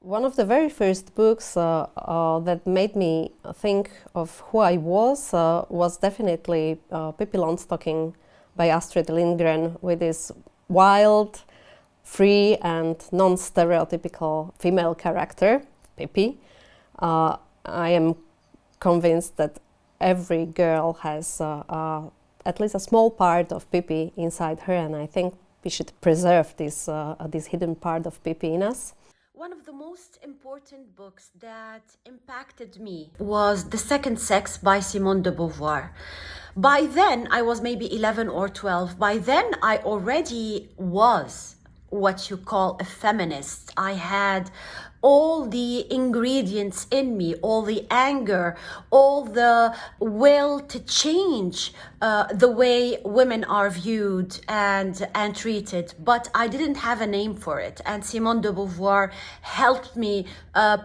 One of the very first books that made me think of who I was definitely Pippi Longstocking by Astrid Lindgren, with this wild, free and non-stereotypical female character, Pippi. I am convinced that every girl has at least a small part of Pippi inside her, and I think we should preserve this hidden part of Pippi in us. One of the most important books that impacted me was The Second Sex by Simone de Beauvoir. By then, I was maybe 11 or 12. By then, I already was what you call a feminist. I had all the ingredients in me, all the anger, all the will to change the way women are viewed and treated, but I didn't have a name for it. And Simone de Beauvoir helped me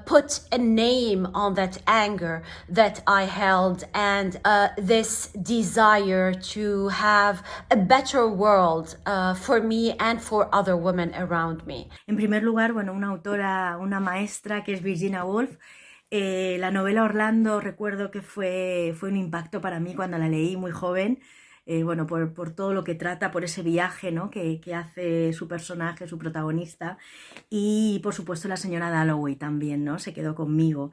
put a name on that anger that I held and this desire to have a better world for me and for other women around me. En primer lugar, bueno, una autora, una maestra que es Virginia Woolf. La novela Orlando recuerdo que fue un impacto para mí cuando la leí muy joven, bueno, por todo lo que trata, por ese viaje, ¿no?, que hace su personaje, su protagonista, y por supuesto la señora Dalloway también, ¿no?, se quedó conmigo.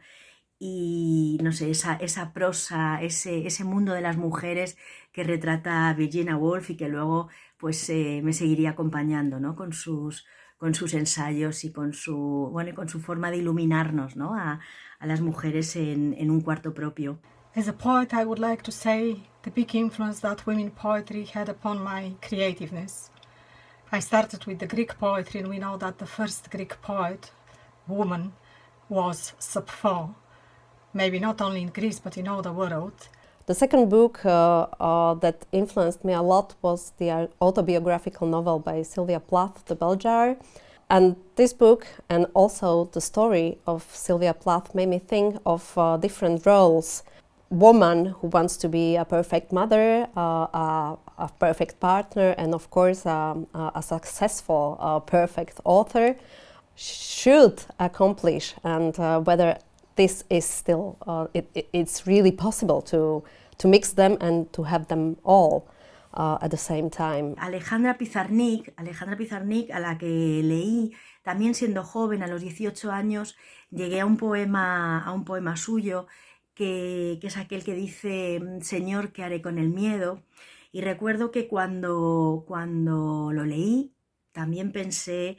Y no sé, esa prosa, ese mundo de las mujeres que retrata Virginia Woolf y que luego pues me seguiría acompañando, ¿no?, con sus ensayos y con su forma de iluminarnos, ¿no?, a las mujeres en un cuarto propio. As a poet, I would like to say the big influence that women poetry had upon my creativeness. I started with the Greek poetry, and we know that the first Greek poet, woman, was Sappho. Maybe not only in Greece, but in all the world. The second book that influenced me a lot was the autobiographical novel by Sylvia Plath, The Bell Jar. And this book, and also the story of Sylvia Plath, made me think of different roles. Woman who wants to be a perfect mother, a perfect partner, and of course a successful, perfect author should accomplish, and whether this is still, it's really possible to mix them and to have them all at the same time. Alejandra Pizarnik, a la que leí también siendo joven, a los 18 años, llegué a un poema suyo que es aquel que dice: Señor, ¿qué haré con el miedo? Y recuerdo que cuando lo leí también pensé,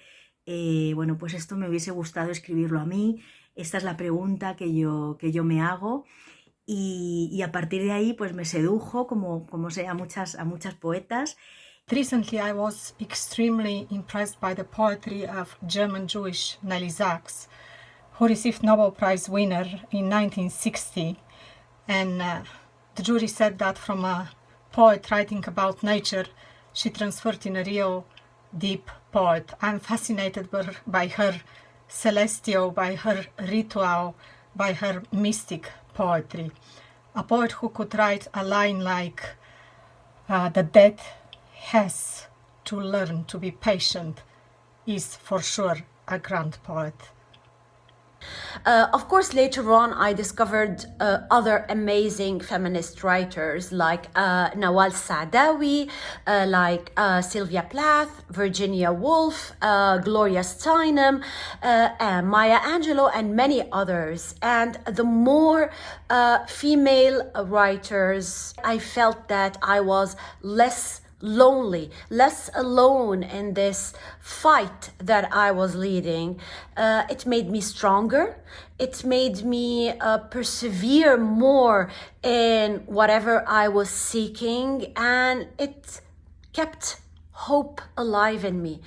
bueno, pues esto me hubiese gustado escribirlo a mí. Esta es la pregunta que yo me hago, y a partir de ahí pues me sedujo, como sé, a muchas poetas. Recently I was extremely impressed by the poetry of German Jewish Nelly Sachs, who received Nobel Prize winner in 1960. And the jury said that from a poet writing about nature, she transferred in a real deep poet. I'm fascinated by her celestial, by her ritual, by her mystic poetry. A poet who could write a line like, the dead has to learn to be patient, is for sure a grand poet. Of course, later on, I discovered other amazing feminist writers like Nawal Saadawi, like Sylvia Plath, Virginia Woolf, Gloria Steinem, Maya Angelou, and many others. And the more female writers, I felt that I was less lonely, less alone in this fight that I was leading. It made me stronger. It made me persevere more in whatever I was seeking, and it kept hope alive in me.